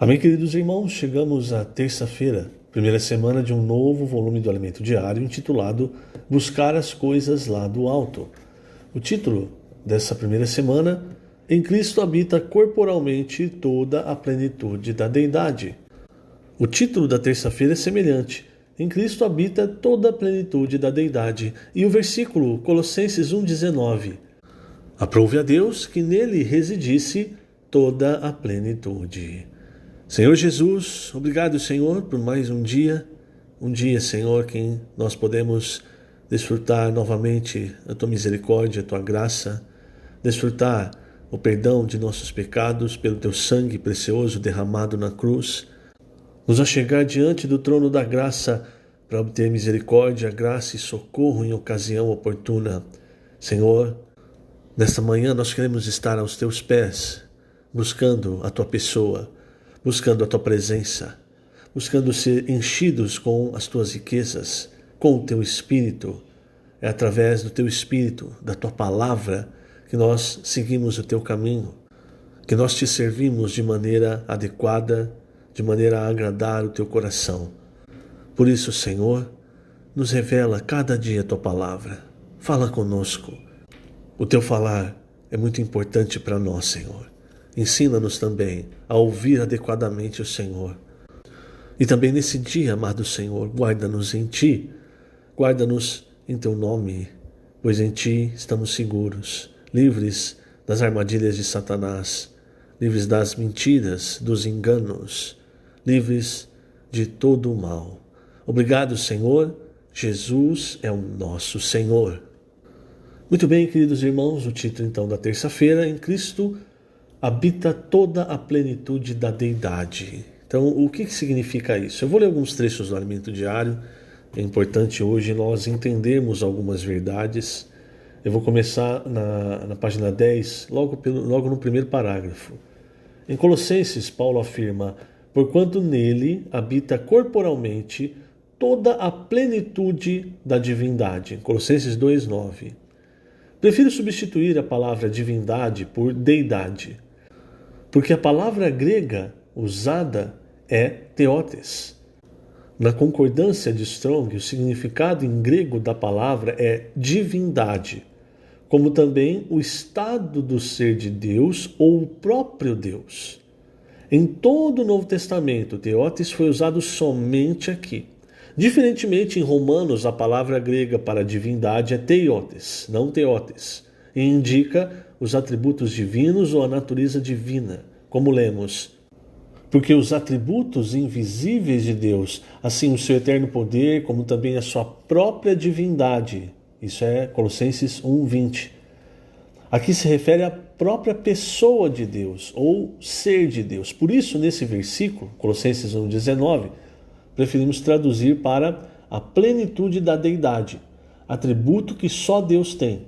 Amém, queridos irmãos? Chegamos à terça-feira, primeira semana de um novo volume do Alimento Diário, intitulado Buscar as Coisas lá do Alto. O título dessa primeira semana: Em Cristo habita corporalmente toda a plenitude da deidade. O título da terça-feira é semelhante: Em Cristo habita toda a plenitude da deidade. E o versículo, Colossenses 1,19: Aprove a Deus que nele residisse toda a plenitude. Senhor Jesus, obrigado, Senhor, por mais um dia, Senhor, que nós podemos desfrutar novamente a Tua misericórdia, a Tua graça, desfrutar o perdão de nossos pecados pelo Teu sangue precioso derramado na cruz, nos achegar diante do trono da graça para obter misericórdia, graça e socorro em ocasião oportuna. Senhor, nesta manhã nós queremos estar aos Teus pés, buscando a Tua pessoa, buscando a Tua presença, buscando ser enchidos com as Tuas riquezas, com o Teu Espírito. É através do Teu Espírito, da Tua Palavra, que nós seguimos o Teu caminho, que nós Te servimos de maneira adequada, de maneira a agradar o Teu coração. Por isso, Senhor, nos revela cada dia a Tua Palavra. Fala conosco. O Teu falar é muito importante para nós, Senhor. Ensina-nos também a ouvir adequadamente o Senhor. E também nesse dia, amado Senhor, guarda-nos em Ti, guarda-nos em Teu nome, pois em Ti estamos seguros, livres das armadilhas de Satanás, livres das mentiras, dos enganos, livres de todo o mal. Obrigado, Senhor. Jesus é o nosso Senhor. Muito bem, queridos irmãos, o título então da terça-feira: Em Cristo habita toda a plenitude da deidade. Então, o que significa isso? Eu vou ler alguns trechos do Alimento Diário. É importante hoje nós entendermos algumas verdades. Eu vou começar na página 10, logo no primeiro parágrafo. Em Colossenses, Paulo afirma: Porquanto nele habita corporalmente toda a plenitude da divindade. Colossenses 2,9. Prefiro substituir a palavra divindade por deidade, porque a palavra grega usada é theotes. Na concordância de Strong, o significado em grego da palavra é divindade, como também o estado do ser de Deus ou o próprio Deus. Em todo o Novo Testamento, theotes foi usado somente aqui. Diferentemente, em Romanos, a palavra grega para divindade é theotes, não theotes, e indica os atributos divinos ou a natureza divina, como lemos: porque os atributos invisíveis de Deus, assim o seu eterno poder, como também a sua própria divindade. Isso é Colossenses 1,20. Aqui se refere à própria pessoa de Deus, ou ser de Deus. Por isso, nesse versículo, Colossenses 1,19, preferimos traduzir para a plenitude da deidade, atributo que só Deus tem.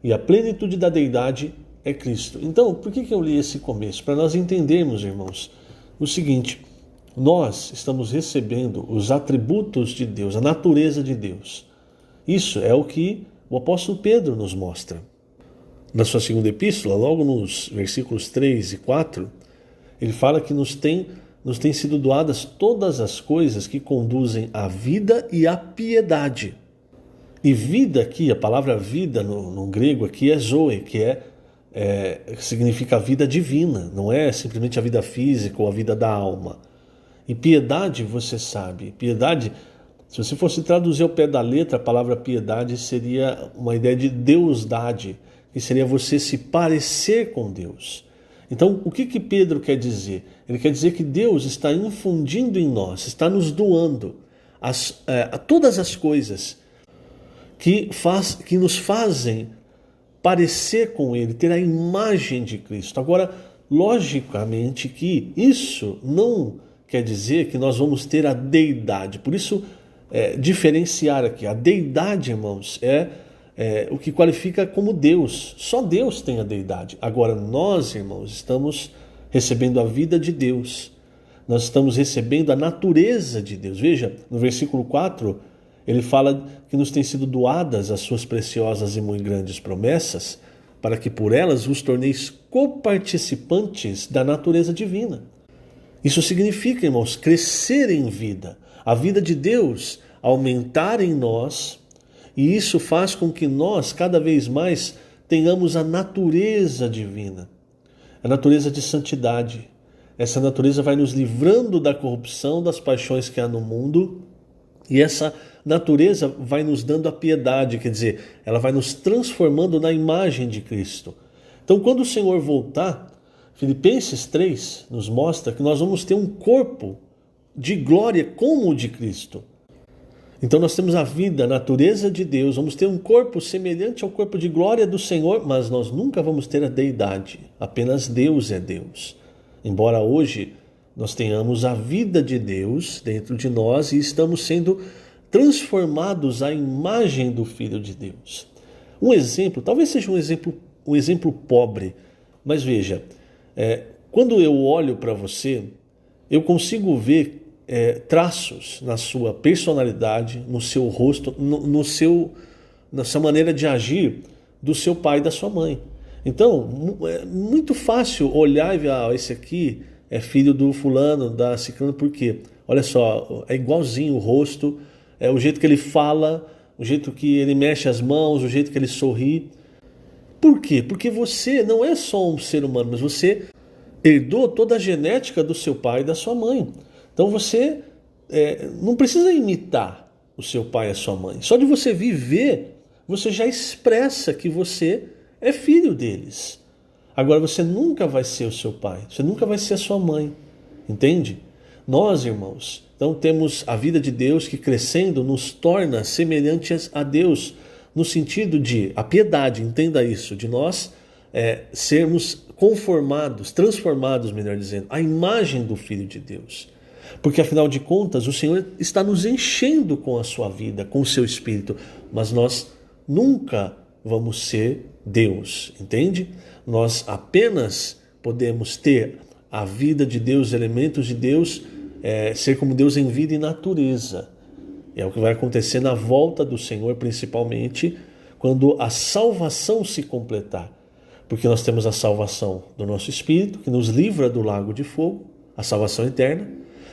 E a plenitude da deidade é Cristo. Então, por que eu li esse começo? Para nós entendermos, irmãos, o seguinte: nós estamos recebendo os atributos de Deus, a natureza de Deus. Isso é o que o apóstolo Pedro nos mostra. Na sua segunda epístola, logo nos versículos 3 e 4, ele fala que nos tem sido doadas todas as coisas que conduzem à vida e à piedade. E vida aqui, a palavra vida no grego aqui é zoe, que significa a vida divina, não é simplesmente a vida física ou a vida da alma. E piedade, você sabe, piedade, se você fosse traduzir ao pé da letra, a palavra piedade seria uma ideia de deusdade, que seria você se parecer com Deus. Então, o que Pedro quer dizer? Ele quer dizer que Deus está infundindo em nós, está nos doando todas as coisas que nos fazem parecer com Ele, ter a imagem de Cristo. Agora, logicamente que isso não quer dizer que nós vamos ter a deidade. Por isso, diferenciar aqui. A deidade, irmãos, é o que qualifica como Deus. Só Deus tem a deidade. Agora, nós, irmãos, estamos recebendo a vida de Deus. Nós estamos recebendo a natureza de Deus. Veja, no versículo 4, ele fala que nos têm sido doadas as suas preciosas e muito grandes promessas, para que por elas vos torneis coparticipantes da natureza divina. Isso significa, irmãos, crescer em vida. A vida de Deus aumentar em nós, e isso faz com que nós, cada vez mais, tenhamos a natureza divina, a natureza de santidade. Essa natureza vai nos livrando da corrupção, das paixões que há no mundo, e essa natureza vai nos dando a piedade, quer dizer, ela vai nos transformando na imagem de Cristo. Então, quando o Senhor voltar, Filipenses 3 nos mostra que nós vamos ter um corpo de glória como o de Cristo. Então nós temos a vida, a natureza de Deus, vamos ter um corpo semelhante ao corpo de glória do Senhor, mas nós nunca vamos ter a deidade, apenas Deus é Deus. Embora hoje nós tenhamos a vida de Deus dentro de nós e estamos sendo transformados à imagem do Filho de Deus. Um exemplo, talvez seja um exemplo pobre, mas veja, quando eu olho para você, eu consigo ver traços na sua personalidade, no seu rosto, na sua maneira de agir do seu pai e da sua mãe. Então, é muito fácil olhar e ver, esse aqui é filho do fulano, da ciclana, por quê? Olha só, é igualzinho o rosto, o jeito que ele fala, o jeito que ele mexe as mãos, o jeito que ele sorri. Por quê? Porque você não é só um ser humano, mas você herdou toda a genética do seu pai e da sua mãe. Então você não precisa imitar o seu pai e a sua mãe. Só de você viver, você já expressa que você é filho deles. Agora você nunca vai ser o seu pai, você nunca vai ser a sua mãe. Entende? Nós, irmãos, então temos a vida de Deus que crescendo nos torna semelhantes a Deus, no sentido de a piedade, entenda isso, de nós sermos conformados, transformados, melhor dizendo, à imagem do Filho de Deus. Porque afinal de contas o Senhor está nos enchendo com a sua vida, com o seu Espírito, mas nós nunca vamos ser Deus, entende? Nós apenas podemos ter a vida de Deus, elementos de Deus, ser como Deus em vida e natureza. É o que vai acontecer na volta do Senhor, principalmente quando a salvação se completar. Porque nós temos a salvação do nosso espírito, que nos livra do lago de fogo, a salvação eterna.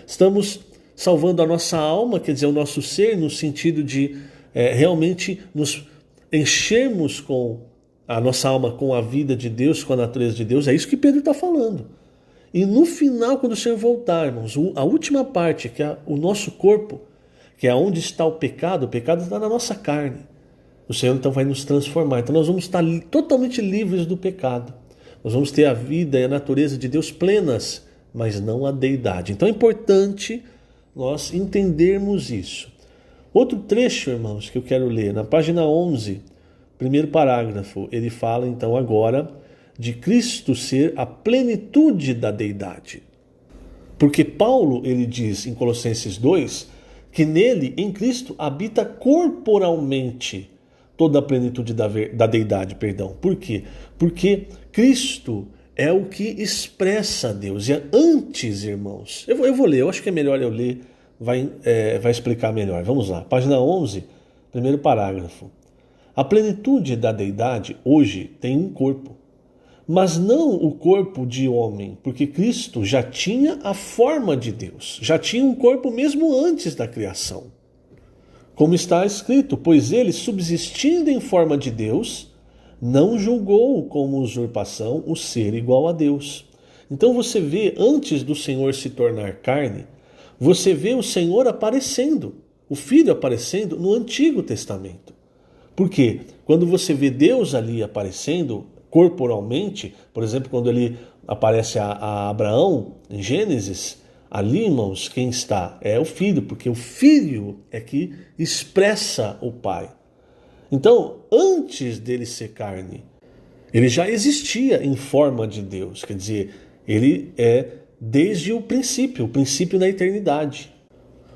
Estamos salvando a nossa alma, quer dizer, o nosso ser, no sentido de realmente nos enchermos com a nossa alma, com a vida de Deus, com a natureza de Deus. É isso que Pedro está falando. E no final, quando o Senhor voltar, irmãos, a última parte, que é o nosso corpo, que é onde está o pecado está na nossa carne. O Senhor então vai nos transformar. Então nós vamos estar totalmente livres do pecado. Nós vamos ter a vida e a natureza de Deus plenas, mas não a deidade. Então é importante nós entendermos isso. Outro trecho, irmãos, que eu quero ler, na página 11, primeiro parágrafo, ele fala então agora de Cristo ser a plenitude da deidade. Porque Paulo, ele diz em Colossenses 2, que nele, em Cristo, habita corporalmente toda a plenitude da deidade. Por quê? Porque Cristo é o que expressa Deus. E antes, irmãos, eu vou ler, eu acho que é melhor eu ler, vai explicar melhor. Vamos lá, página 11, primeiro parágrafo. A plenitude da deidade hoje tem um corpo, mas não o corpo de homem, porque Cristo já tinha a forma de Deus, já tinha um corpo mesmo antes da criação. Como está escrito, pois ele, subsistindo em forma de Deus, não julgou como usurpação o ser igual a Deus. Então você vê, antes do Senhor se tornar carne, você vê o Senhor aparecendo, o Filho aparecendo no Antigo Testamento. Por quê? Quando você vê Deus ali aparecendo corporalmente, por exemplo, quando ele aparece a Abraão, em Gênesis, ali, irmãos, quem está? É o Filho, porque o Filho é que expressa o Pai. Então, antes dele ser carne, ele já existia em forma de Deus, quer dizer, ele é desde o princípio da eternidade.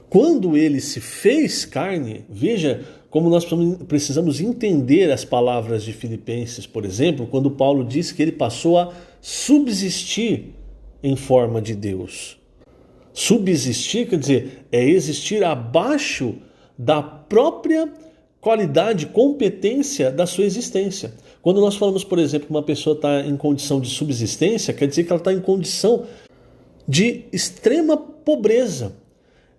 Quando ele se fez carne, veja como nós precisamos entender as palavras de Filipenses, por exemplo, quando Paulo diz que ele passou a subsistir em forma de Deus. Subsistir quer dizer, é existir abaixo da própria qualidade, competência da sua existência. Quando nós falamos, por exemplo, que uma pessoa está em condição de subsistência, quer dizer que ela está em condição de extrema pobreza.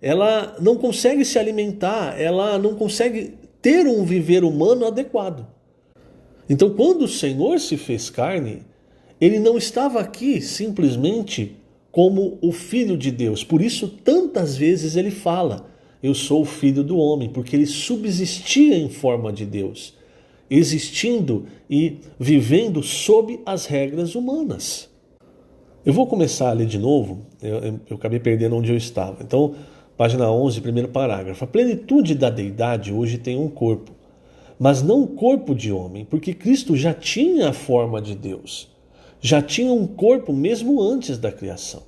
Ela não consegue se alimentar, ela não consegue ter um viver humano adequado. Então, quando o Senhor se fez carne, ele não estava aqui simplesmente como o Filho de Deus. Por isso, tantas vezes ele fala, eu sou o Filho do Homem, porque ele subsistia em forma de Deus, existindo e vivendo sob as regras humanas. Eu vou começar a ler de novo, eu acabei perdendo onde eu estava. Então, página 11, primeiro parágrafo. A plenitude da deidade hoje tem um corpo, mas não um corpo de homem, porque Cristo já tinha a forma de Deus. Já tinha um corpo mesmo antes da criação.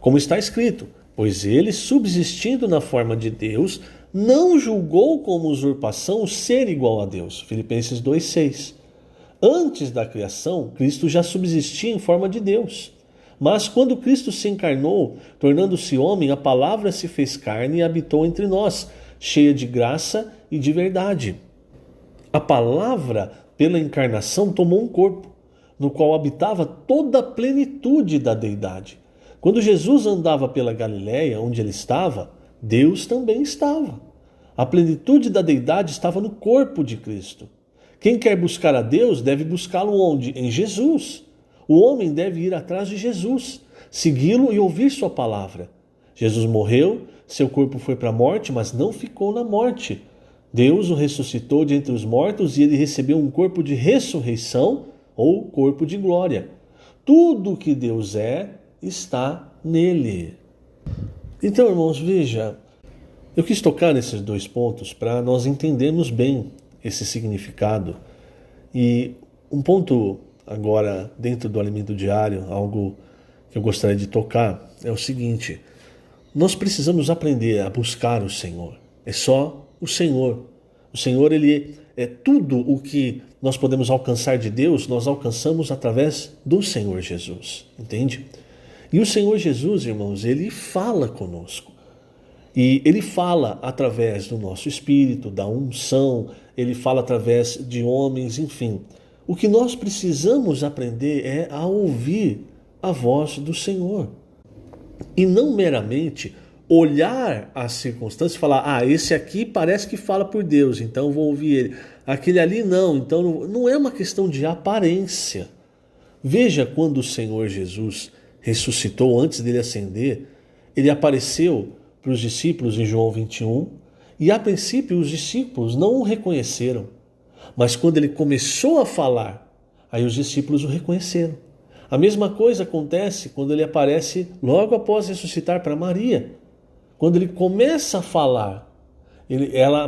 Como está escrito, pois ele, subsistindo na forma de Deus, não julgou como usurpação o ser igual a Deus. Filipenses 2,6. Antes da criação, Cristo já subsistia em forma de Deus. Mas quando Cristo se encarnou, tornando-se homem, a palavra se fez carne e habitou entre nós, cheia de graça e de verdade. A palavra, pela encarnação, tomou um corpo, no qual habitava toda a plenitude da deidade. Quando Jesus andava pela Galiléia, onde ele estava, Deus também estava. A plenitude da deidade estava no corpo de Cristo. Quem quer buscar a Deus deve buscá-lo onde? Em Jesus. O homem deve ir atrás de Jesus, segui-lo e ouvir sua palavra. Jesus morreu, seu corpo foi para a morte, mas não ficou na morte. Deus o ressuscitou de entre os mortos e ele recebeu um corpo de ressurreição ou corpo de glória. Tudo o que Deus é está nele. Então, irmãos, veja, eu quis tocar nesses dois pontos para nós entendermos bem esse significado. E um ponto agora dentro do alimento diário, algo que eu gostaria de tocar, é o seguinte: nós precisamos aprender a buscar o Senhor. É só o Senhor. O Senhor, ele é tudo o que nós podemos alcançar de Deus, nós alcançamos através do Senhor Jesus, entende? E o Senhor Jesus, irmãos, ele fala conosco. E ele fala através do nosso espírito, da unção, ele fala através de homens, enfim. O que nós precisamos aprender é a ouvir a voz do Senhor. E não meramente olhar as circunstâncias e falar, esse aqui parece que fala por Deus, então vou ouvir ele. Aquele ali não, então não é uma questão de aparência. Veja quando o Senhor Jesus ressuscitou antes dele ascender, ele apareceu para os discípulos em João 21, e a princípio os discípulos não o reconheceram. Mas quando ele começou a falar, aí os discípulos o reconheceram. A mesma coisa acontece quando ele aparece logo após ressuscitar para Maria. Quando ele começa a falar,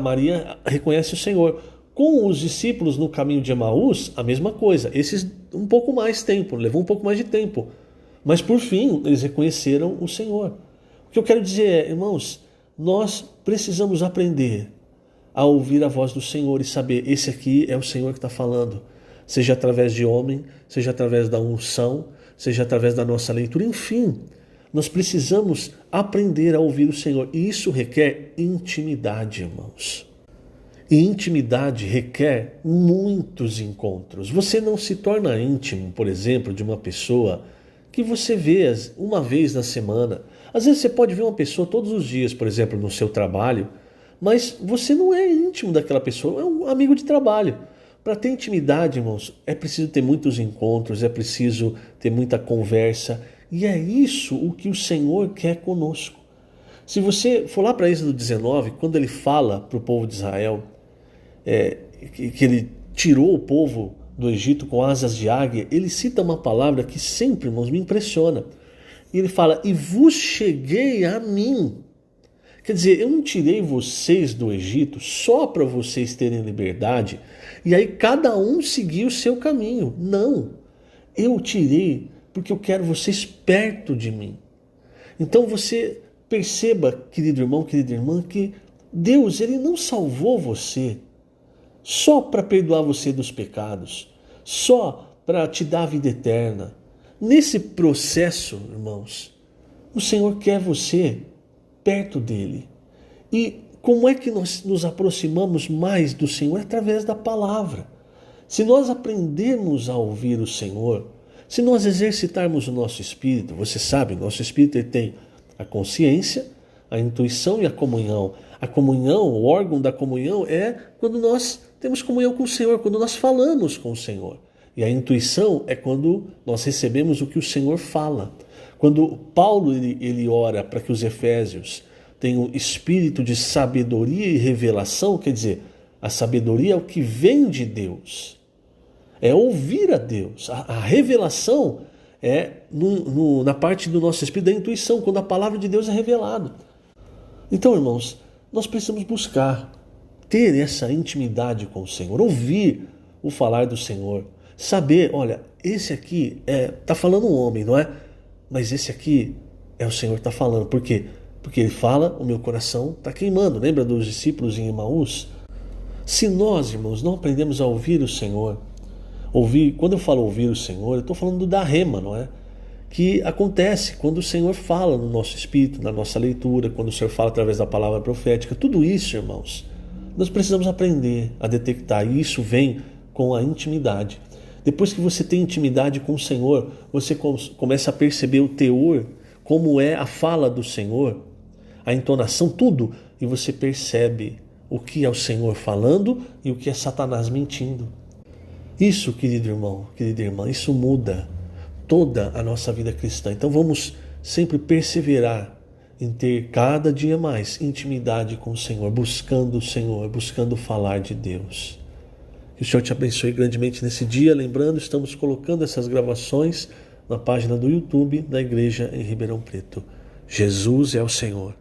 Maria reconhece o Senhor. Com os discípulos no caminho de Emaús, a mesma coisa. Esses um pouco mais tempo, levou um pouco mais de tempo. Mas por fim, eles reconheceram o Senhor. O que eu quero dizer é, irmãos, nós precisamos aprender a ouvir a voz do Senhor e saber, esse aqui é o Senhor que está falando. Seja através de homem, seja através da unção, seja através da nossa leitura, enfim. Nós precisamos aprender a ouvir o Senhor. E isso requer intimidade, irmãos. E intimidade requer muitos encontros. Você não se torna íntimo, por exemplo, de uma pessoa que você vê uma vez na semana. Às vezes você pode ver uma pessoa todos os dias, por exemplo, no seu trabalho, mas você não é íntimo daquela pessoa, é um amigo de trabalho. Para ter intimidade, irmãos, é preciso ter muitos encontros, é preciso ter muita conversa, e é isso o que o Senhor quer conosco. Se você for lá para Êxodo 19, quando ele fala para o povo de Israel, que ele tirou o povo do Egito com asas de águia, ele cita uma palavra que sempre, irmãos, me impressiona. E ele fala, e vos cheguei a mim. Quer dizer, eu não tirei vocês do Egito só para vocês terem liberdade e aí cada um seguir o seu caminho. Não, eu tirei porque eu quero vocês perto de mim. Então você perceba, querido irmão, querida irmã, que Deus, ele não salvou você só para perdoar você dos pecados, só para te dar a vida eterna. Nesse processo, irmãos, o Senhor quer você perto dele. E como é que nós nos aproximamos mais do Senhor? Através da palavra. Se nós aprendermos a ouvir o Senhor, Se nós exercitarmos o nosso espírito, você sabe, o nosso espírito ele tem a consciência, a intuição e a comunhão. A comunhão, o órgão da comunhão é quando nós temos comunhão com o Senhor, quando nós falamos com o Senhor. E a intuição é quando nós recebemos o que o Senhor fala. Quando Paulo ele ora para que os efésios tenham espírito de sabedoria e revelação, quer dizer, a sabedoria é o que vem de Deus. É ouvir a Deus. A revelação é na parte do nosso espírito da intuição, quando a palavra de Deus é revelada. Então, irmãos, nós precisamos buscar ter essa intimidade com o Senhor, ouvir o falar do Senhor, saber, olha, esse aqui está falando um homem, não é? Mas esse aqui é o Senhor que está falando. Por quê? Porque ele fala, o meu coração está queimando. Lembra dos discípulos em Emaús? Se nós, irmãos, não aprendemos a ouvir o Senhor, quando eu falo ouvir o Senhor, eu estou falando da rema, não é? Que acontece quando o Senhor fala no nosso espírito, na nossa leitura, quando o Senhor fala através da palavra profética. Tudo isso, irmãos, nós precisamos aprender a detectar, e isso vem com a intimidade. Depois que você tem intimidade com o Senhor, você começa a perceber o teor, como é a fala do Senhor, a entonação, tudo, e você percebe o que é o Senhor falando e o que é Satanás mentindo. Isso, querido irmão, querida irmã, isso muda toda a nossa vida cristã. Então vamos sempre perseverar em ter cada dia mais intimidade com o Senhor, buscando falar de Deus. Que o Senhor te abençoe grandemente nesse dia. Lembrando, estamos colocando essas gravações na página do YouTube da Igreja em Ribeirão Preto. Jesus é o Senhor.